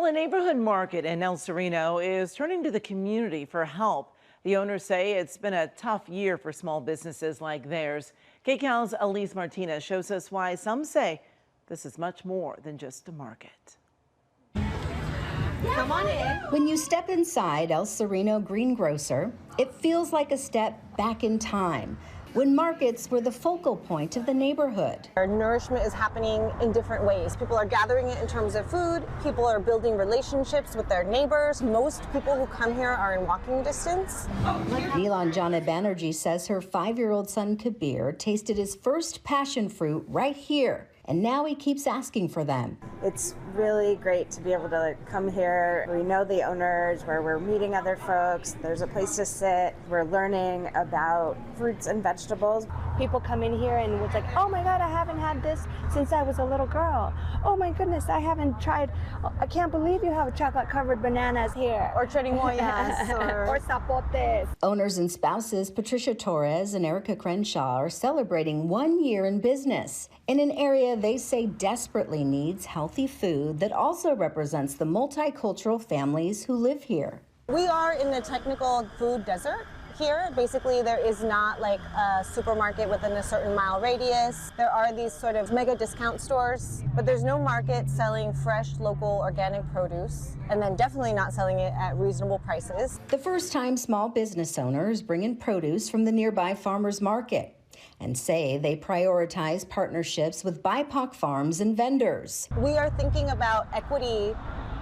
Well, a neighborhood market in El Sereno is turning to the community for help. The owners say it's been a tough year for small businesses like theirs. KCAL's Elise Martinez shows us why some say this is much more than just a market. Come on in. When you step inside El Sereno Greengrocer, it feels like a step back in time, when markets were the focal point of the neighborhood. Our nourishment is happening in different ways. People are gathering it in terms of food. People are building relationships with their neighbors. Most people who come here are in walking distance. Nilanjana Banerjee says her 5-year-old son Kabir tasted his first passion fruit right here, and now he keeps asking for them. It's really great to be able to come here. We know the owners, where we're meeting other folks. There's a place to sit. We're learning about fruits and vegetables. People come in here and was like, oh my God, I haven't had this since I was a little girl. Oh my goodness, I haven't tried. I can't believe you have chocolate covered bananas here. Or chirimoyas. or zapotes. Owners and spouses Patricia Torres and Erica Crenshaw are celebrating 1 year in business in an area they say desperately needs healthy food that also represents the multicultural families who live here. We are in the technical food desert. Here, basically, there is not like a supermarket within a certain mile radius. There are these sort of mega discount stores, but there's no market selling fresh, local, organic produce, and then definitely not selling it at reasonable prices. The first time small business owners bring in produce from the nearby farmers market and say they prioritize partnerships with BIPOC farms and vendors. We are thinking about equity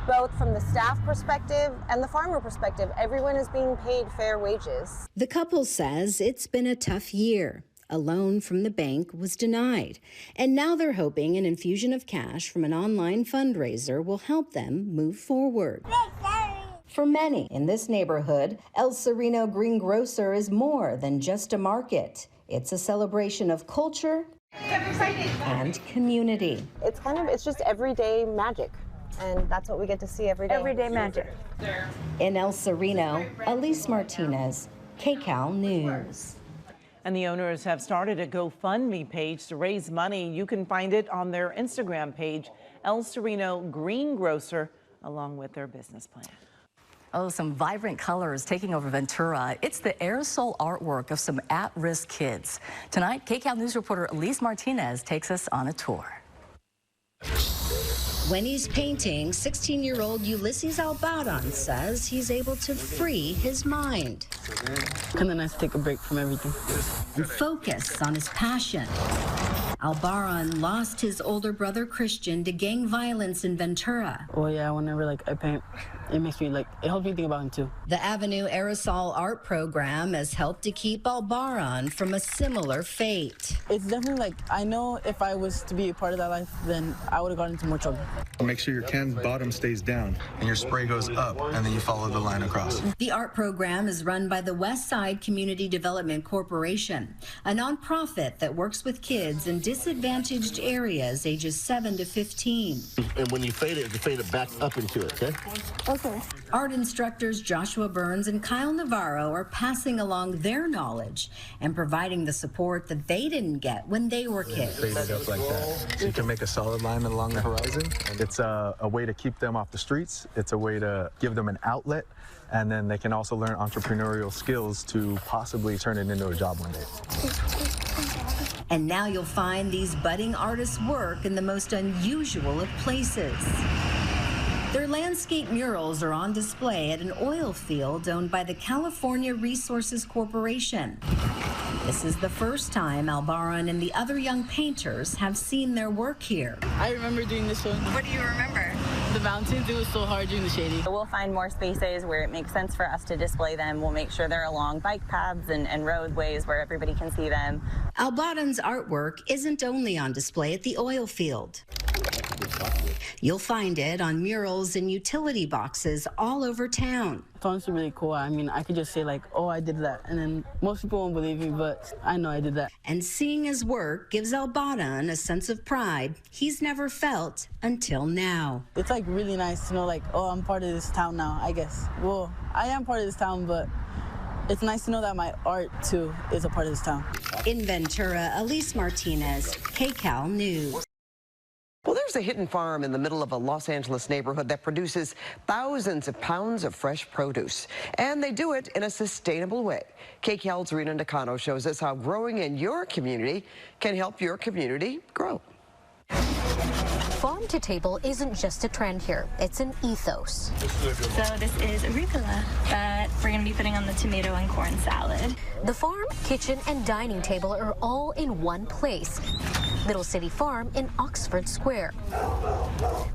both from the staff perspective and the farmer perspective. Everyone is being paid fair wages. The couple says it's been a tough year. A loan from the bank was denied, and now they're hoping an infusion of cash from an online fundraiser will help them move forward. For many in this neighborhood, El Sereno Greengrocer is more than just a market. It's a celebration of culture and community. It's just everyday magic. And that's what we get to see every day. Everyday magic. In El Sereno, Elise Martinez, KCAL News. And the owners have started a GoFundMe page to raise money. You can find it on their Instagram page, El Sereno Greengrocer, along with their business plan. Oh, some vibrant colors taking over Ventura. It's the aerosol artwork of some at-risk kids. Tonight, KCAL News reporter Elise Martinez takes us on a tour. When he's painting, 16-year-old Ulysses Albaran says he's able to free his mind. Kind of nice to take a break from everything. And focus on his passion. Albaran lost his older brother Christian to gang violence in Ventura. Well, yeah, whenever I paint, it makes me it helps me think about him too. The Avenue Aerosol Art Program has helped to keep Albaran from a similar fate. It's definitely I know if I was to be a part of that life, then I would have gotten into more trouble. Make sure your can bottom stays down and your spray goes up, and then you follow the line across. The art program is run by the West Side Community Development Corporation, a nonprofit that works with kids in disadvantaged areas ages 7 to 15. And when you fade it back up into it, okay? Okay. Art instructors Joshua Burns and Kyle Navarro are passing along their knowledge and providing the support that they didn't get when they were kids. Fade it up like that, so you can make a solid line along the horizon. It's a way to keep them off the streets. It's a way to give them an outlet, and then they can also learn entrepreneurial skills to possibly turn it into a job one day. And now you'll find these budding artists work in the most unusual of places. Their landscape murals are on display at an oil field owned by the California Resources Corporation. This is the first time Albaran and the other young painters have seen their work here. I remember doing this one. What do you remember? The mountains, it was so hard during the shading. We'll find more spaces where it makes sense for us to display them. We'll make sure they're along bike paths and roadways where everybody can see them. Albaran's artwork isn't only on display at the oil field. You'll find it on murals and utility boxes all over town. It's honestly really cool. I mean, I could just say oh, I did that. And then most people won't believe me, but I know I did that. And seeing his work gives Albaran a sense of pride he's never felt until now. It's really nice to know oh, I'm part of this town now, I guess. Well, I am part of this town, but it's nice to know that my art too is a part of this town. In Ventura, Elise Martinez, KCAL News. Well, there's a hidden farm in the middle of a Los Angeles neighborhood that produces thousands of pounds of fresh produce. And they do it in a sustainable way. KCAL's Sereno Nakano shows us how growing in your community can help your community grow. Farm to table isn't just a trend here, it's an ethos. So this is arugula that we're going to be putting on the tomato and corn salad. The farm, kitchen, and dining table are all in one place. Little City Farm in Oxford Square.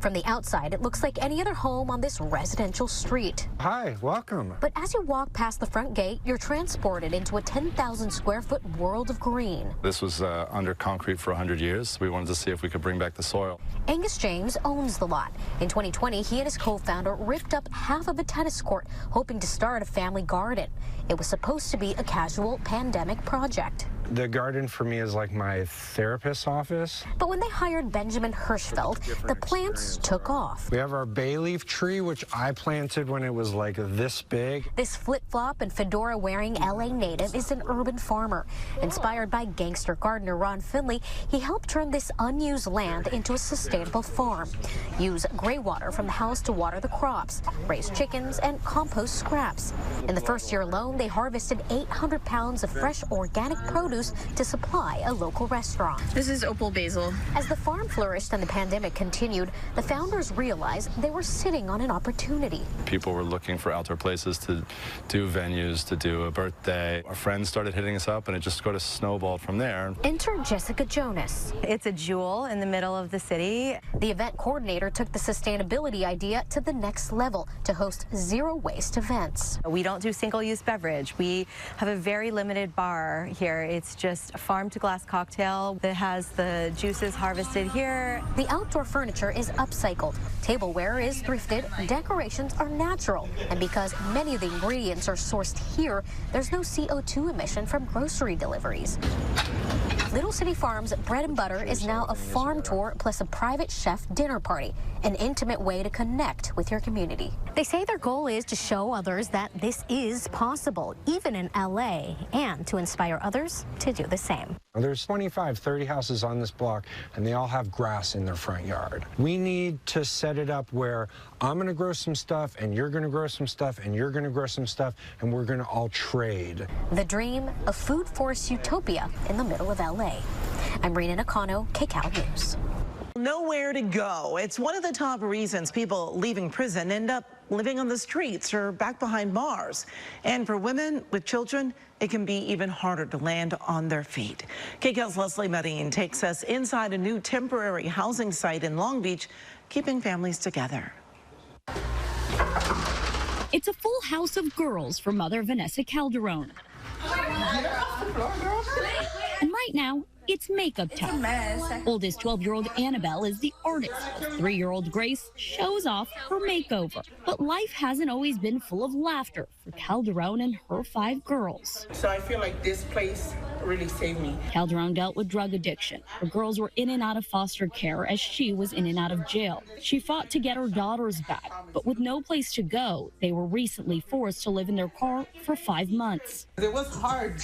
From the outside, it looks like any other home on this residential street. Hi, welcome. But as you walk past the front gate, you're transported into a 10,000 square foot world of green. This was under concrete for 100 years. We wanted to see if we could bring back the soil. Angus James owns the lot. In 2020, he and his co-founder ripped up half of a tennis court, hoping to start a family garden. It was supposed to be a casual pandemic project. The garden for me is like my therapist's office. But when they hired Benjamin Hirschfeld, the plants took off. We have our bay leaf tree, which I planted when it was like this big. This flip-flop and fedora-wearing LA native is an urban farmer. Inspired by gangster gardener Ron Finley, he helped turn this unused land into a sustainable farm. Use gray water from the house to water the crops, raise chickens, and compost scraps. In the first year alone, they harvested 800 pounds of fresh organic produce to supply a local restaurant. This is opal basil. As the farm flourished and the pandemic continued, the founders realized they were sitting on an opportunity. People were looking for outdoor places to do venues, to do a birthday. Our friends started hitting us up, and it just sort of snowballed from there. Enter Jessica Jonas. It's a jewel in the middle of the city. The event coordinator took the sustainability idea to the next level to host zero-waste events. We don't do single-use beverage. We have a very limited bar here. It's just a farm-to-glass cocktail that has the juices harvested here. The outdoor furniture is upcycled. Tableware is thrifted. Decorations are natural. And because many of the ingredients are sourced here, there's no CO2 emission from grocery deliveries. Little City Farm's bread and butter is now a farm tour plus a private chef dinner party, an intimate way to connect with your community. They say their goal is to show others that this is possible, even in LA, and to inspire others to do the same. There's 25, 30 houses on this block, and they all have grass in their front yard. We need to set it up where I'm going to grow some stuff, and you're going to grow some stuff, and you're going to grow some stuff, and we're going to all trade. The dream, a food forest utopia in the middle of LA. I'm Sereno Nakano, KCAL News. Nowhere to go. It's one of the top reasons people leaving prison end up living on the streets or back behind bars. And for women with children, it can be even harder to land on their feet. KCAL's Leslie Medellin takes us inside a new temporary housing site in Long Beach, keeping families together. It's a full house of girls for mother Vanessa Calderon. And right now, it's makeup time. Oldest 12-year-old Annabelle is the artist. 3-year-old Grace shows off her makeover. But life hasn't always been full of laughter for Calderon and her 5 girls. So I feel like this place really saved me. Calderon dealt with drug addiction. Her girls were in and out of foster care as she was in and out of jail. She fought to get her daughters back, but with no place to go, they were recently forced to live in their car for 5 months. It was hard.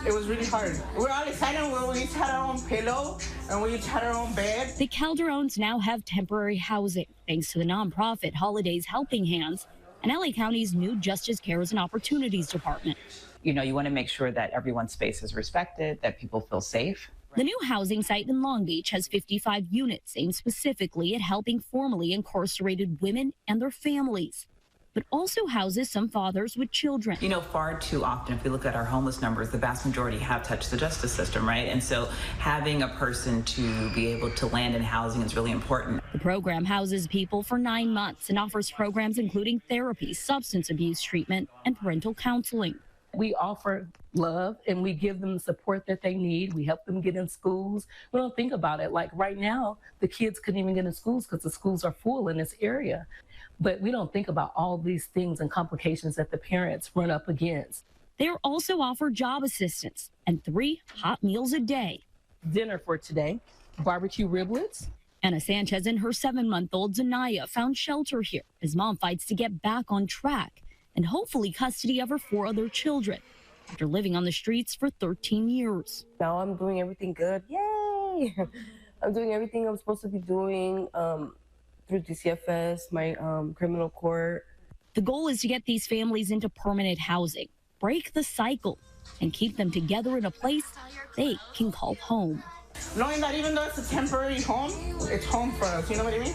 It was really hard. We're all excited when we each had our own pillow and we each had our own bed. The Calderons now have temporary housing thanks to the nonprofit Holidays Helping Hands and LA County's new Justice Cares and Opportunities Department. You know, you want to make sure that everyone's space is respected, that people feel safe. The new housing site in Long Beach has 55 units aimed specifically at helping formerly incarcerated women and their families, but also houses some fathers with children. You know, far too often, if we look at our homeless numbers, the vast majority have touched the justice system, right? And so having a person to be able to land in housing is really important. The program houses people for 9 months and offers programs including therapy, substance abuse treatment, and parental counseling. We offer love and we give them the support that they need. We help them get in schools. We don't think about it. Like right now, the kids couldn't even get in schools because the schools are full in this area. But we don't think about all these things and complications that the parents run up against. They also offer job assistance and 3 hot meals a day. Dinner for today, barbecue riblets. Anna Sanchez and her 7-month-old Zanaya found shelter here as mom fights to get back on track and hopefully custody of her 4 other children after living on the streets for 13 years. Now I'm doing everything good. Yay! I'm doing everything I'm supposed to be doing through DCFS, my criminal court. The goal is to get these families into permanent housing, break the cycle, and keep them together in a place they can call home. Knowing that even though it's a temporary home, it's home for us, you know what I mean?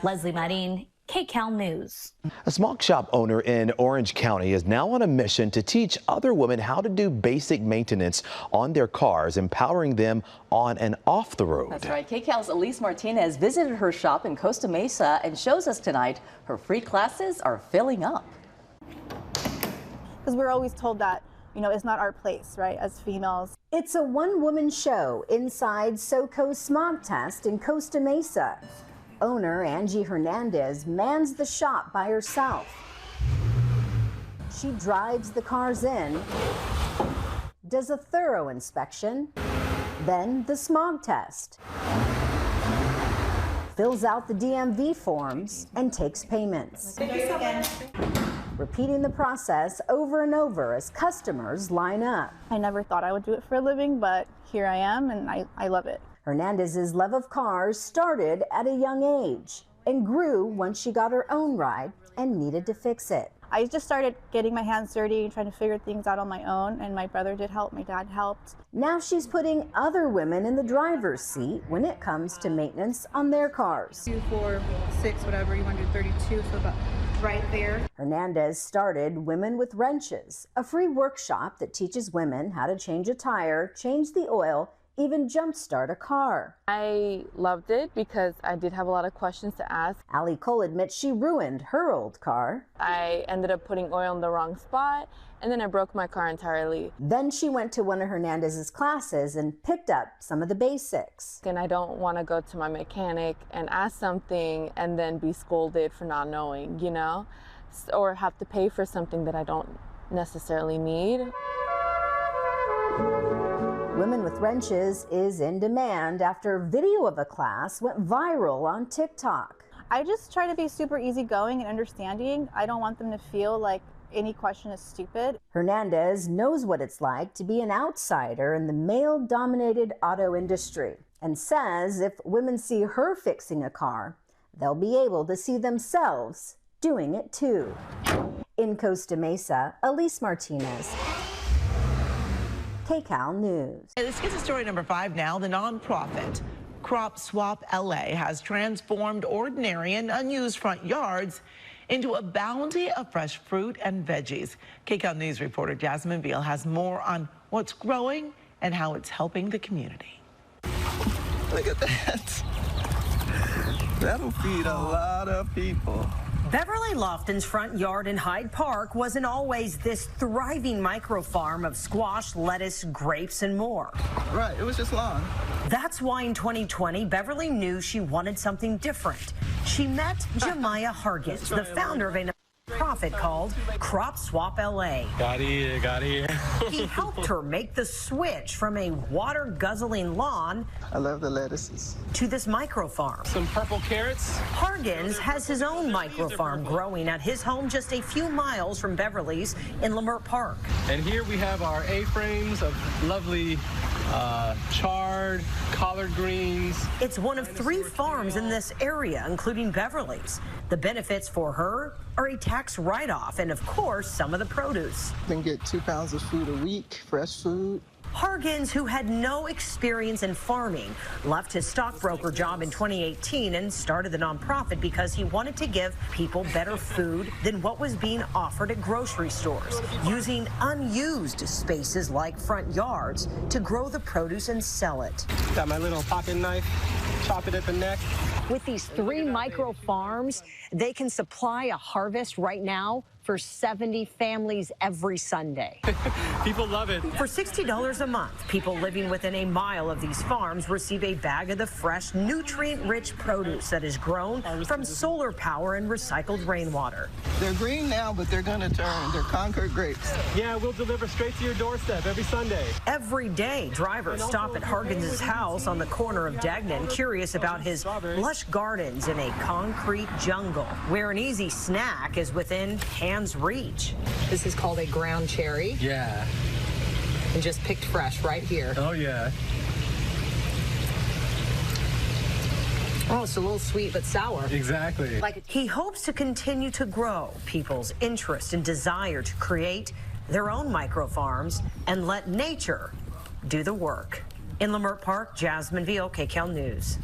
Leslie Marin, KCAL News. A smoke shop owner in Orange County is now on a mission to teach other women how to do basic maintenance on their cars, empowering them on and off the road. That's right. KCAL's Elise Martinez visited her shop in Costa Mesa and shows us tonight her free classes are filling up. Because we're always told that, you know, it's not our place, right, as females. It's a one-woman show inside SoCo's smog test in Costa Mesa. Owner Angie Hernandez mans the shop by herself. She drives the cars in, does a thorough inspection, then the smog test, fills out the DMV forms, and takes payments. Repeating the process over and over as customers line up. I never thought I would do it for a living, but here I am, and I love it. Hernandez's love of cars started at a young age and grew once she got her own ride and needed to fix it. I just started getting my hands dirty and trying to figure things out on my own, and my brother did help, my dad helped. Now she's putting other women in the driver's seat when it comes to maintenance on their cars. 2, 4, 6, whatever, you want to do 32, so about right there. Hernandez started Women with Wrenches, a free workshop that teaches women how to change a tire, change the oil, even jumpstart a car. I loved it because I did have a lot of questions to ask. Allie Cole admits she ruined her old car. I ended up putting oil in the wrong spot, and then I broke my car entirely. Then she went to one of Hernandez's classes and picked up some of the basics. And I don't want to go to my mechanic and ask something and then be scolded for not knowing, you know, or have to pay for something that I don't necessarily need. Women with Wrenches is in demand after video of a class went viral on TikTok. I just try to be super easygoing and understanding. I don't want them to feel like any question is stupid. Hernandez knows what it's like to be an outsider in the male-dominated auto industry and says if women see her fixing a car, they'll be able to see themselves doing it too. In Costa Mesa, Elise Martinez, KCAL News. This gets to story number 5 now. The nonprofit Crop Swap LA has transformed ordinary and unused front yards into a bounty of fresh fruit and veggies. KCAL News reporter Jasmine Veal has more on what's growing and how it's helping the community. Look at that. That'll feed a lot of people. Beverly Lofton's front yard in Hyde Park wasn't always this thriving micro farm of squash, lettuce, grapes, and more. Right, it was just lawn. That's why in 2020, Beverly knew she wanted something different. She met Jemiah Hargis, the founder of a nonprofit called Crop Swap LA. Got it. He helped her make the switch from a water-guzzling lawn I love the lettuces. to this micro farm. Some purple carrots. Hargins has his own micro farm growing at his home just a few miles from Beverly's in Leimert Park. And here we have our A-frames of lovely chard, collard greens. It's one of 3 farms in this area, including Beverly's. The benefits for her are a tax write-off and, of course, some of the produce. Then get 2 pounds of food a week, fresh food. Hargins, who had no experience in farming, left his stockbroker job in 2018 and started the nonprofit because he wanted to give people better food than what was being offered at grocery stores, using unused spaces like front yards to grow the produce and sell it. Got my little pocket knife, chop it at the neck. With these 3 micro farms, they can supply a harvest right now for 70 families every Sunday. People love it. For $60 a month, people living within a mile of these farms receive a bag of the fresh, nutrient-rich produce that is grown from solar power and recycled rainwater. They're green now, but they're going to turn. They're Concord grapes. Yeah, we'll deliver straight to your doorstep every Sunday. Every day, drivers stop at Hargins' house on the corner of Dagnan, curious about his lush gardens in a concrete jungle, where an easy snack is within hand's reach. This is called a ground cherry. Yeah. And just picked fresh right here. Oh, yeah. Oh, it's a little sweet but sour. Exactly. He hopes to continue to grow people's interest and desire to create their own micro farms and let nature do the work. In Leimert Park, Jasmine Veal, KCAL News.